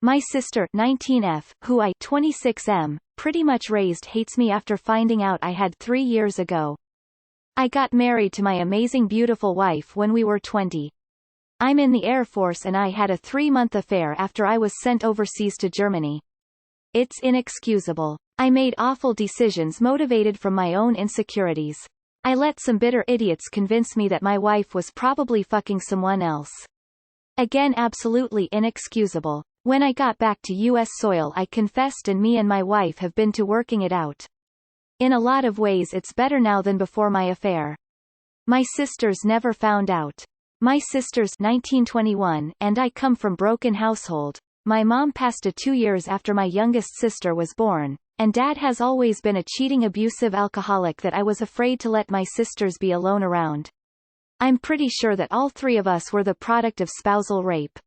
My sister 19F, who I 26M, pretty much raised hates me after finding out I had 3 years ago. I got married to my amazing beautiful wife when we were 20. I'm in the Air Force and I had a 3-month affair after I was sent overseas to Germany. It's inexcusable. I made awful decisions motivated from my own insecurities. I let some bitter idiots convince me that my wife was probably fucking someone else. Again, absolutely inexcusable. When I got back to US soil, I confessed, and me and my wife have been to working it out. In a lot of ways it's better now than before my affair. My sisters never found out. My sisters 1921 and I come from broken household. My mom passed 2 years after my youngest sister was born, and dad has always been a cheating, abusive alcoholic that I was afraid to let my sisters be alone around. I'm pretty sure that all 3 of us were the product of spousal rape.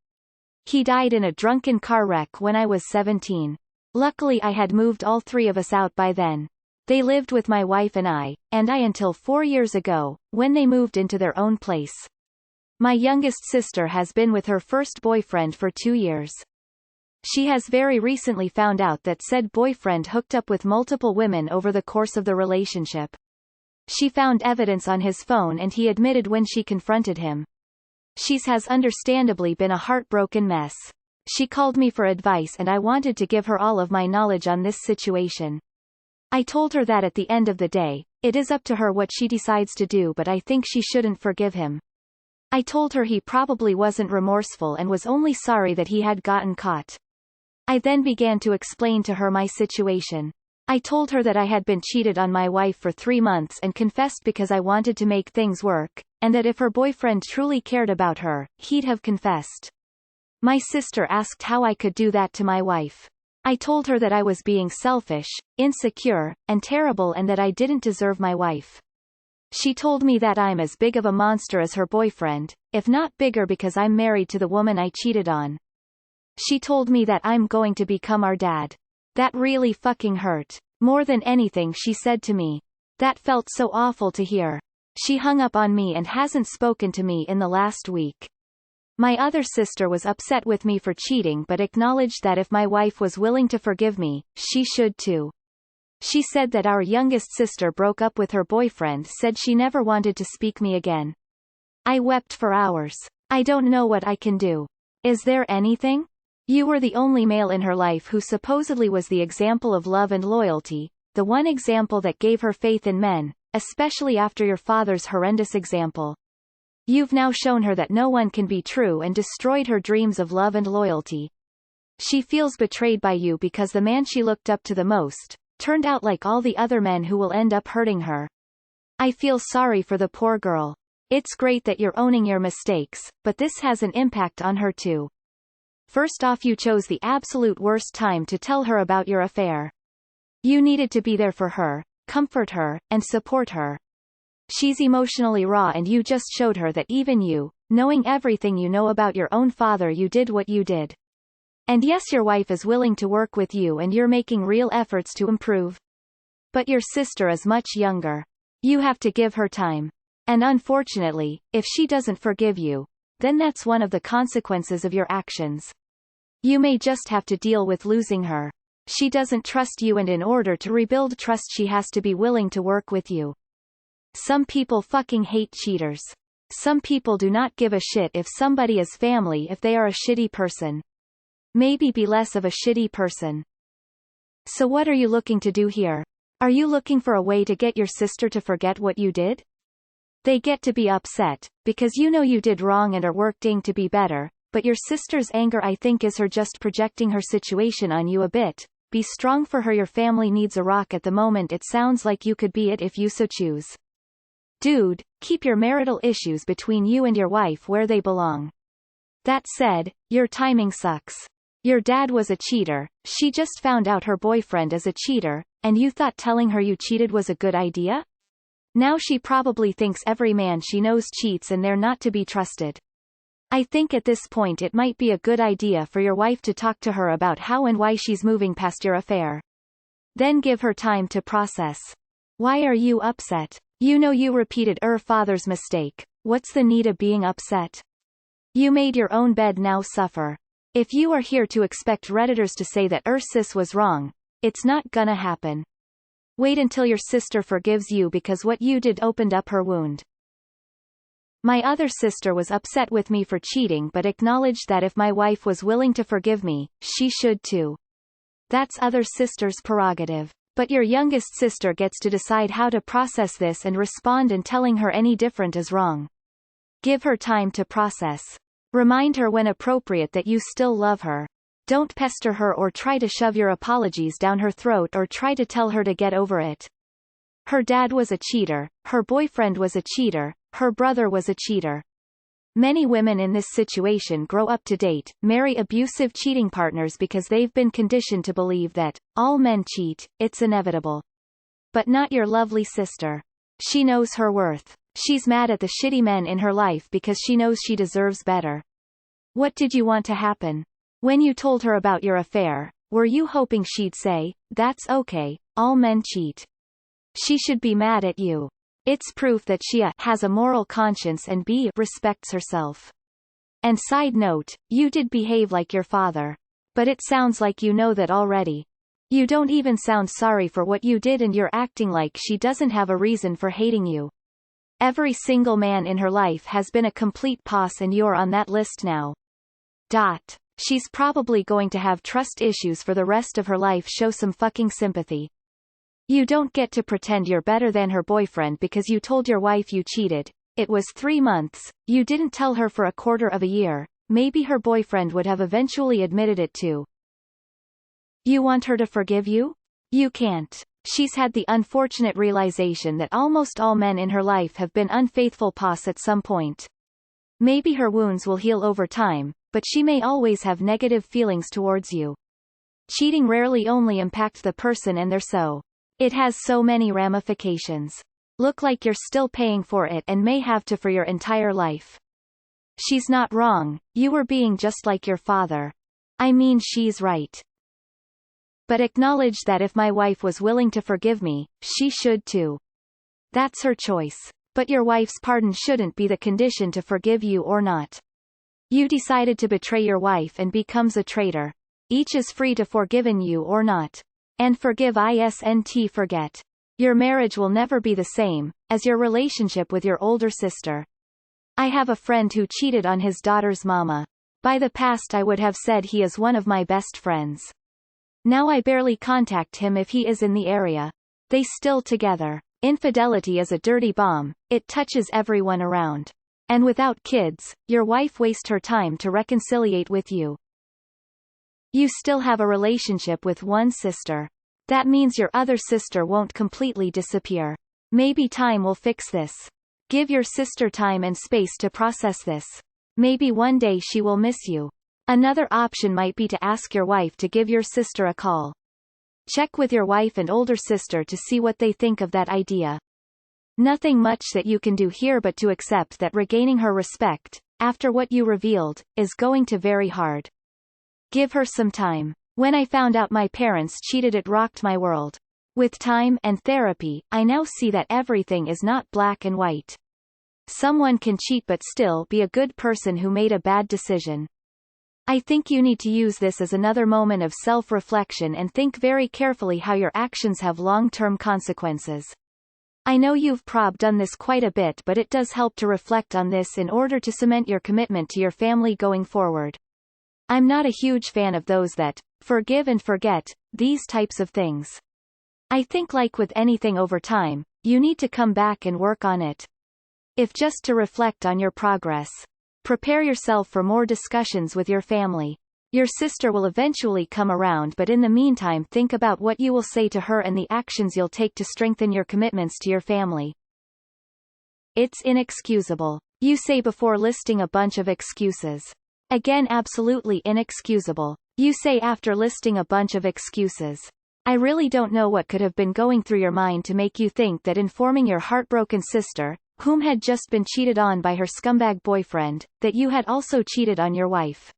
He died in a drunken car wreck when I was 17. Luckily I had moved all 3 of us out by then. They lived with my wife and I until 4 years ago, when they moved into their own place. My youngest sister has been with her first boyfriend for 2 years. She has very recently found out that said boyfriend hooked up with multiple women over the course of the relationship. She found evidence on his phone and he admitted when she confronted him. She's has understandably been a heartbroken mess. She called me for advice and I wanted to give her all of my knowledge on this situation. I told her that at the end of the day, it is up to her what she decides to do, but I think she shouldn't forgive him. I told her he probably wasn't remorseful and was only sorry that he had gotten caught. I then began to explain to her my situation. I told her that I had been cheated on my wife for 3 months and confessed because I wanted to make things work, and that if her boyfriend truly cared about her, he'd have confessed. My sister asked how I could do that to my wife. I told her that I was being selfish, insecure, and terrible and that I didn't deserve my wife. She told me that I'm as big of a monster as her boyfriend, if not bigger, because I'm married to the woman I cheated on. She told me that I'm going to become our dad. That really fucking hurt. More than anything she said to me. That felt so awful to hear. She hung up on me and hasn't spoken to me in the last week. My other sister was upset with me for cheating but acknowledged that if my wife was willing to forgive me, she should too. She said that our youngest sister broke up with her boyfriend, said she never wanted to speak me again. I wept for hours. I don't know what I can do. Is there anything? You were the only male in her life who supposedly was the example of love and loyalty, the one example that gave her faith in men, especially after your father's horrendous example. You've now shown her that no one can be true and destroyed her dreams of love and loyalty. She feels betrayed by you because the man she looked up to the most turned out like all the other men who will end up hurting her. I feel sorry for the poor girl. It's great that you're owning your mistakes, but this has an impact on her too. First off, you chose the absolute worst time to tell her about your affair. You needed to be there for her, comfort her, and support her. She's emotionally raw and you just showed her that even you, knowing everything you know about your own father, you did what you did. And yes, your wife is willing to work with you and you're making real efforts to improve. But your sister is much younger. You have to give her time. And unfortunately, if she doesn't forgive you, then that's one of the consequences of your actions. You may just have to deal with losing her. She doesn't trust you, and in order to rebuild trust she has to be willing to work with you. Some people fucking hate cheaters. Some people do not give a shit if somebody is family if they are a shitty person. Maybe be less of a shitty person. So what are you looking to do here? Are you looking for a way to get your sister to forget what you did? They get to be upset, because you know you did wrong and are working to be better, but your sister's anger, I think, is her just projecting her situation on you a bit. Be strong for her. Your family needs a rock at the moment. It sounds like you could be it if you so choose. Dude, keep your marital issues between you and your wife where they belong. That said, your timing sucks. Your dad was a cheater, she just found out her boyfriend is a cheater, and you thought telling her you cheated was a good idea? Now she probably thinks every man she knows cheats and they're not to be trusted. I think at this point it might be a good idea for your wife to talk to her about how and why she's moving past your affair. Then give her time to process. Why are you upset? You know you repeated her father's mistake. What's the need of being upset? You made your own bed, now suffer. If you are here to expect Redditors to say that sis was wrong, it's not gonna happen. Wait until your sister forgives you because what you did opened up her wound. My other sister was upset with me for cheating but acknowledged that if my wife was willing to forgive me, she should too. That's other sister's prerogative. But your youngest sister gets to decide how to process this and respond, and telling her any different is wrong. Give her time to process. Remind her when appropriate that you still love her. Don't pester her or try to shove your apologies down her throat or try to tell her to get over it. Her dad was a cheater, her boyfriend was a cheater, her brother was a cheater. Many women in this situation grow up to date, marry abusive cheating partners because they've been conditioned to believe that all men cheat, it's inevitable. But not your lovely sister. She knows her worth. She's mad at the shitty men in her life because she knows she deserves better. What did you want to happen? When you told her about your affair, were you hoping she'd say, "That's okay, all men cheat"? She should be mad at you. It's proof that she a has a moral conscience and b respects herself. And side note, you did behave like your father. But it sounds like you know that already. You don't even sound sorry for what you did and you're acting like she doesn't have a reason for hating you. Every single man in her life has been a complete poss and you're on that list now. She's probably going to have trust issues for the rest of her life. Show some fucking sympathy. You don't get to pretend you're better than her boyfriend because you told your wife you cheated. It was 3 months, you didn't tell her for a quarter of a year, maybe her boyfriend would have eventually admitted it too. You want her to forgive you? You can't. She's had the unfortunate realization that almost all men in her life have been unfaithful poss at some point. Maybe her wounds will heal over time, but she may always have negative feelings towards you. Cheating rarely only impacts the person and their so. It has so many ramifications. Look like you're still paying for it and may have to for your entire life. She's not wrong, you were being just like your father. I mean, she's right. But acknowledge that if my wife was willing to forgive me, she should too. That's her choice. But your wife's pardon shouldn't be the condition to forgive you or not. You decided to betray your wife and becomes a traitor. Each is free to forgiven you or not. And forgive isn't forget. Your marriage will never be the same as your relationship with your older sister. I have a friend who cheated on his daughter's mama. By the past I would have said he is one of my best friends. Now I barely contact him if he is in the area. They still together. Infidelity is a dirty bomb, it touches everyone around. And without kids, your wife wastes her time to reconciliate with you. You still have a relationship with one sister. That means your other sister won't completely disappear. Maybe time will fix this. Give your sister time and space to process this. Maybe one day she will miss you. Another option might be to ask your wife to give your sister a call. Check with your wife and older sister to see what they think of that idea. Nothing much that you can do here but to accept that regaining her respect, after what you revealed, is going to very hard. Give her some time. When I found out my parents cheated, it rocked my world. With time and therapy, I now see that everything is not black and white. Someone can cheat but still be a good person who made a bad decision. I think you need to use this as another moment of self-reflection and think very carefully how your actions have long-term consequences. I know you've probably done this quite a bit, but it does help to reflect on this in order to cement your commitment to your family going forward. I'm not a huge fan of those that forgive and forget these types of things. I think, like with anything over time, you need to come back and work on it. If just to reflect on your progress. Prepare yourself for more discussions with your family. Your sister will eventually come around, but in the meantime think about what you will say to her and the actions you'll take to strengthen your commitments to your family. It's inexcusable. You say before listing a bunch of excuses. Again, absolutely inexcusable. You say after listing a bunch of excuses. I really don't know what could have been going through your mind to make you think that informing your heartbroken sister, whom had just been cheated on by her scumbag boyfriend, that you had also cheated on your wife.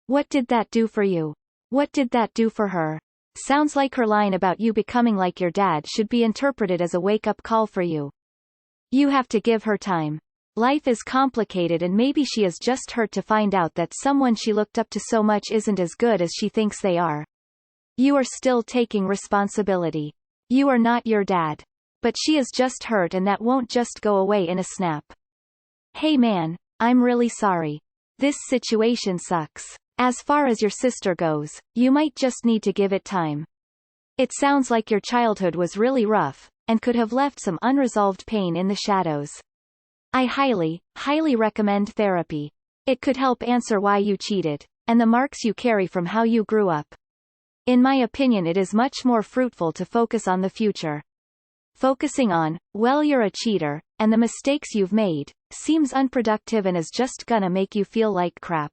What did that do for you? What did that do for her? Sounds like her line about you becoming like your dad should be interpreted as a wake-up call for you. You have to give her time. Life is complicated and maybe she is just hurt to find out that someone she looked up to so much isn't as good as she thinks they are. You are still taking responsibility. You are not your dad. But she is just hurt and that won't just go away in a snap. Hey man, I'm really sorry. This situation sucks. As far as your sister goes, you might just need to give it time. It sounds like your childhood was really rough, and could have left some unresolved pain in the shadows. I highly recommend therapy. It could help answer why you cheated, and the marks you carry from how you grew up. In my opinion, it is much more fruitful to focus on the future. Focusing on, well, you're a cheater, and the mistakes you've made, seems unproductive and is just gonna make you feel like crap.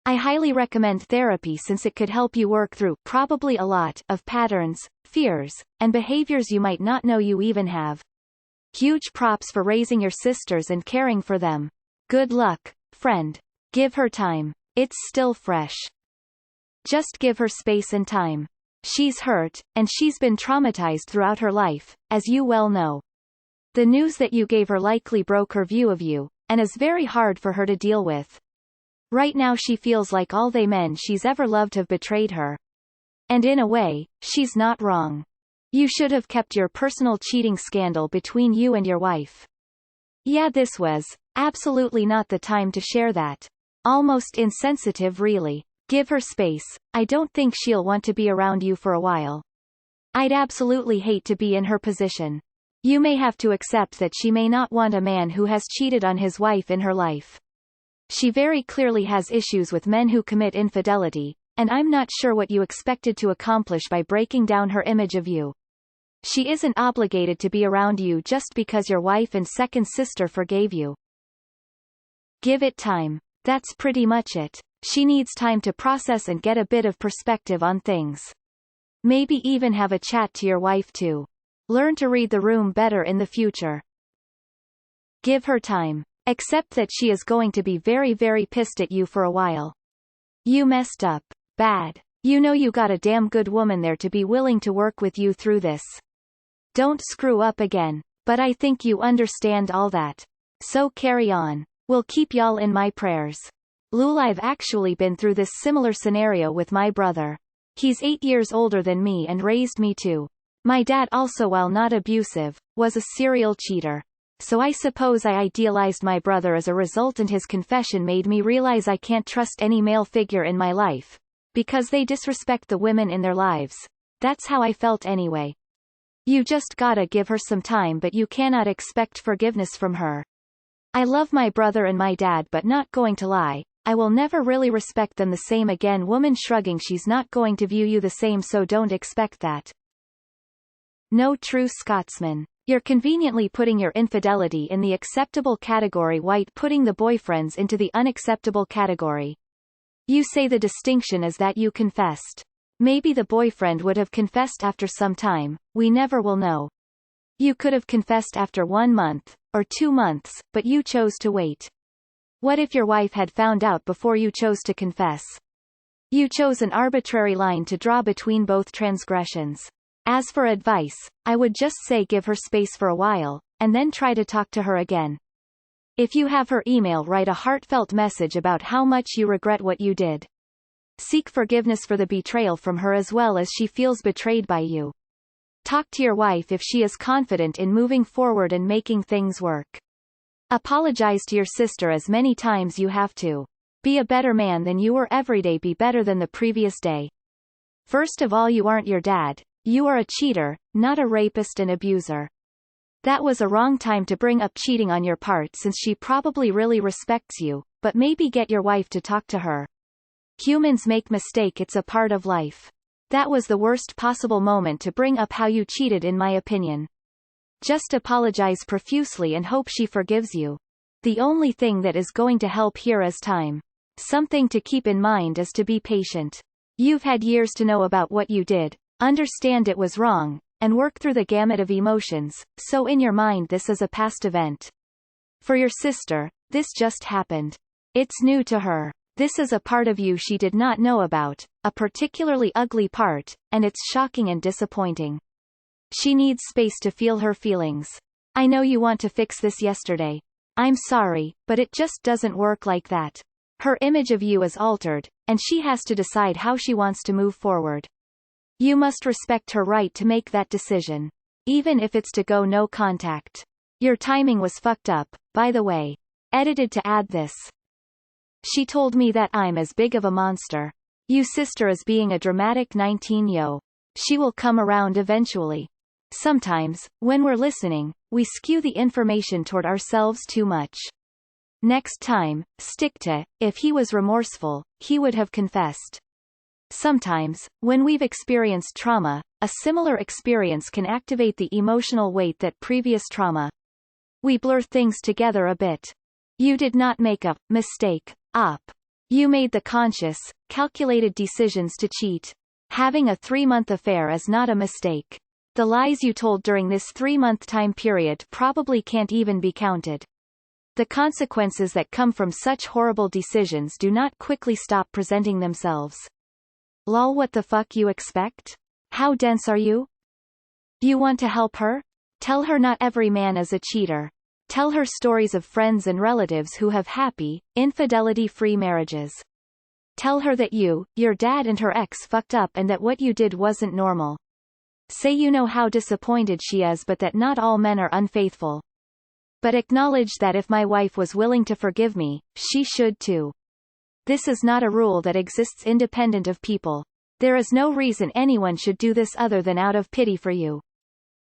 I highly recommend therapy since it could help you work through, probably a lot, of patterns, fears, and behaviors you might not know you even have. Huge props for raising your sisters and caring for them. Good luck, friend. Give her time. It's still fresh. Just give her space and time. She's hurt, and she's been traumatized throughout her life, as you well know. The news that you gave her likely broke her view of you, and is very hard for her to deal with. Right now she feels like all the men she's ever loved have betrayed her. And in a way, she's not wrong. You should have kept your personal cheating scandal between you and your wife. Yeah, this was absolutely not the time to share that. Almost insensitive, really. Give her space. I don't think she'll want to be around you for a while. I'd absolutely hate to be in her position. You may have to accept that she may not want a man who has cheated on his wife in her life. She very clearly has issues with men who commit infidelity, and I'm not sure what you expected to accomplish by breaking down her image of you. She isn't obligated to be around you just because your wife and second sister forgave you. Give it time. That's pretty much it. She needs time to process and get a bit of perspective on things. Maybe even have a chat to your wife too. Learn to read the room better in the future. Give her time. Accept that she is going to be very pissed at you for a while. You messed up. Bad. You know you got a damn good woman there to be willing to work with you through this. Don't screw up again. But I think you understand all that. So carry on. We'll keep y'all in my prayers. Lul, I've actually been through this similar scenario with my brother. He's 8 years older than me and raised me too. My dad also, while not abusive, was a serial cheater. So I suppose I idealized my brother as a result, and his confession made me realize I can't trust any male figure in my life. Because they disrespect the women in their lives. That's how I felt anyway. You just gotta give her some time, but you cannot expect forgiveness from her. I love my brother and my dad, but not going to lie, I will never really respect them the same again. Woman shrugging, she's not going to view you the same, so don't expect that. No true Scotsman. You're conveniently putting your infidelity in the acceptable category, white putting the boyfriends into the unacceptable category. You say the distinction is that you confessed. Maybe the boyfriend would have confessed after some time, we never will know. You could have confessed after 1 month, or 2 months, but you chose to wait. What if your wife had found out before you chose to confess? You chose an arbitrary line to draw between both transgressions. As for advice, I would just say give her space for a while, and then try to talk to her again. If you have her email, write a heartfelt message about how much you regret what you did. Seek forgiveness for the betrayal from her as well as she feels betrayed by you. Talk to your wife if she is confident in moving forward and making things work. Apologize to your sister as many times you have to. Be a better man than you were every day. Be better than the previous day. First of all, you aren't your dad. You are a cheater, not a rapist and abuser. That was a wrong time to bring up cheating on your part, since she probably really respects you, but maybe get your wife to talk to her. Humans make mistakes, it's a part of life. That was the worst possible moment to bring up how you cheated, in my opinion. Just apologize profusely and hope she forgives you. The only thing that is going to help here is time. Something to keep in mind is to be patient. You've had years to know about what you did, understand it was wrong, and work through the gamut of emotions, so in your mind this is a past event. For your sister, this just happened. It's new to her. This is a part of you she did not know about, a particularly ugly part, and it's shocking and disappointing. She needs space to feel her feelings. I know you want to fix this yesterday. I'm sorry, but it just doesn't work like that. Her image of you is altered, and she has to decide how she wants to move forward. You must respect her right to make that decision. Even if it's to go no contact. Your timing was fucked up, by the way. Edited to add this. She told me that I'm as big of a monster. You sister is being a dramatic 19 yo. She will come around eventually. Sometimes, when we're listening, we skew the information toward ourselves too much. Next time, stick to, if he was remorseful, he would have confessed. Sometimes, when we've experienced trauma, a similar experience can activate the emotional weight that previous trauma. We blur things together a bit. You did not make a mistake, op. You made the conscious, calculated decisions to cheat. Having a 3-month affair is not a mistake. The lies you told during this 3-month time period probably can't even be counted. The consequences that come from such horrible decisions do not quickly stop presenting themselves. Lol, what the fuck you expect? How dense are you? You want to help her? Tell her not every man is a cheater. Tell her stories of friends and relatives who have happy, infidelity-free marriages. Tell her that you, your dad and her ex fucked up and that what you did wasn't normal. Say you know how disappointed she is but that not all men are unfaithful. But acknowledge that if my wife was willing to forgive me, she should too. This is not a rule that exists independent of people. There is no reason anyone should do this other than out of pity for you.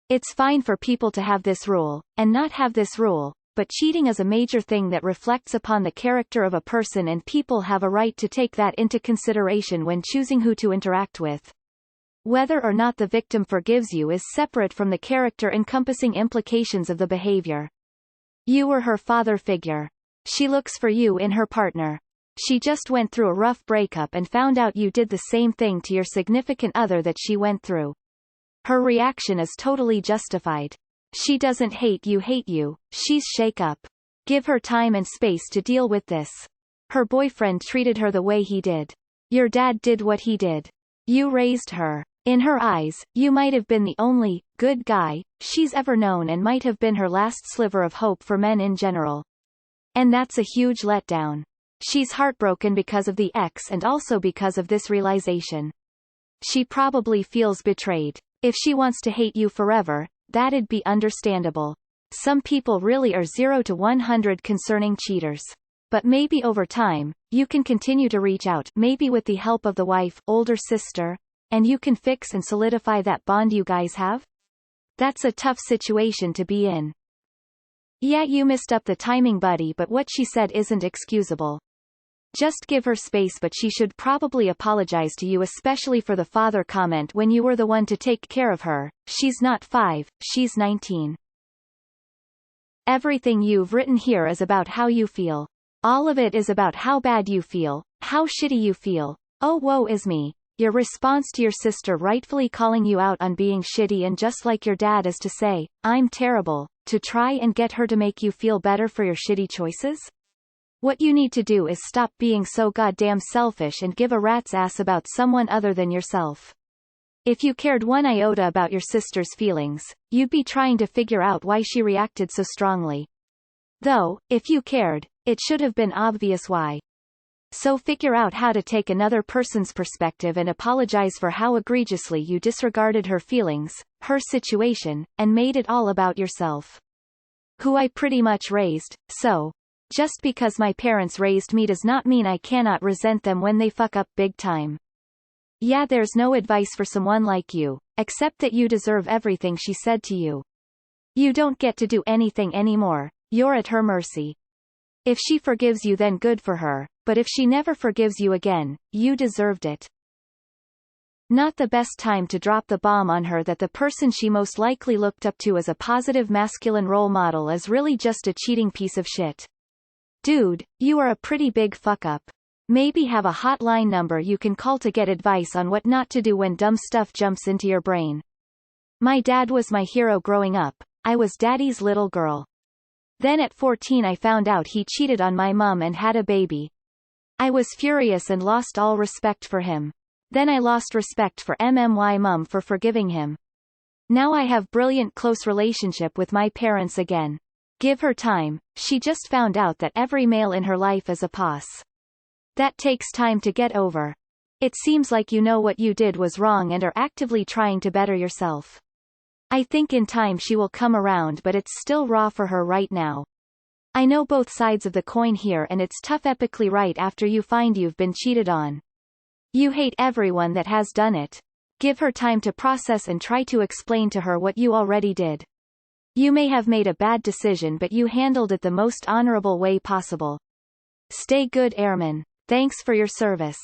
It's fine for people to have this rule, and not have this rule, but cheating is a major thing that reflects upon the character of a person and people have a right to take that into consideration when choosing who to interact with. Whether or not the victim forgives you is separate from the character-encompassing implications of the behavior. You were her father figure. She looks for you in her partner. She just went through a rough breakup and found out you did the same thing to your significant other that she went through. Her reaction is totally justified. She doesn't hate you, she's shake up. Give her time and space to deal with this. Her boyfriend treated her the way he did. Your dad did what he did. You raised her. In her eyes, you might have been the only, good guy, she's ever known and might have been her last sliver of hope for men in general. And that's a huge letdown. She's heartbroken because of the ex and also because of this realization. She probably feels betrayed. If she wants to hate you forever, that'd be understandable. Some people really are 0 to 100 concerning cheaters. But maybe over time, you can continue to reach out, maybe with the help of the wife, older sister, and you can fix and solidify that bond you guys have? That's a tough situation to be in. Yeah, you messed up the timing, buddy, but what she said isn't excusable. Just give her space, but she should probably apologize to you, especially for the father comment when you were the one to take care of her. She's not 5, she's 19. Everything you've written here is about how you feel. All of it is about how bad you feel, how shitty you feel. Oh, woe is me. Your response to your sister rightfully calling you out on being shitty, and just like your dad is to say, I'm terrible, to try and get her to make you feel better for your shitty choices? What you need to do is stop being so goddamn selfish and give a rat's ass about someone other than yourself. If you cared one iota about your sister's feelings, you'd be trying to figure out why she reacted so strongly. Though, if you cared, it should have been obvious why. So figure out how to take another person's perspective and apologize for how egregiously you disregarded her feelings, her situation, and made it all about yourself. Who I pretty much raised, so. Just because my parents raised me does not mean I cannot resent them when they fuck up big time. Yeah, there's no advice for someone like you, except that you deserve everything she said to you. You don't get to do anything anymore, you're at her mercy. If she forgives you, then good for her, but if she never forgives you again, you deserved it. Not the best time to drop the bomb on her that the person she most likely looked up to as a positive masculine role model is really just a cheating piece of shit. Dude, you are a pretty big fuck up. Maybe have a hotline number you can call to get advice on what not to do when dumb stuff jumps into your brain. My dad was my hero growing up. I was daddy's little girl. Then at 14 I found out he cheated on my mom and had a baby. I was furious and lost all respect for him. Then I lost respect for my mom for forgiving him. Now I have brilliant close relationship with my parents again. Give her time, she just found out that every male in her life is a boss. That takes time to get over. It seems like you know what you did was wrong and are actively trying to better yourself. I think in time she will come around, but it's still raw for her right now. I know both sides of the coin here, and it's tough epically right after you find you've been cheated on. You hate everyone that has done it. Give her time to process and try to explain to her what you already did. You may have made a bad decision, but you handled it the most honorable way possible. Stay good, Airman. Thanks for your service.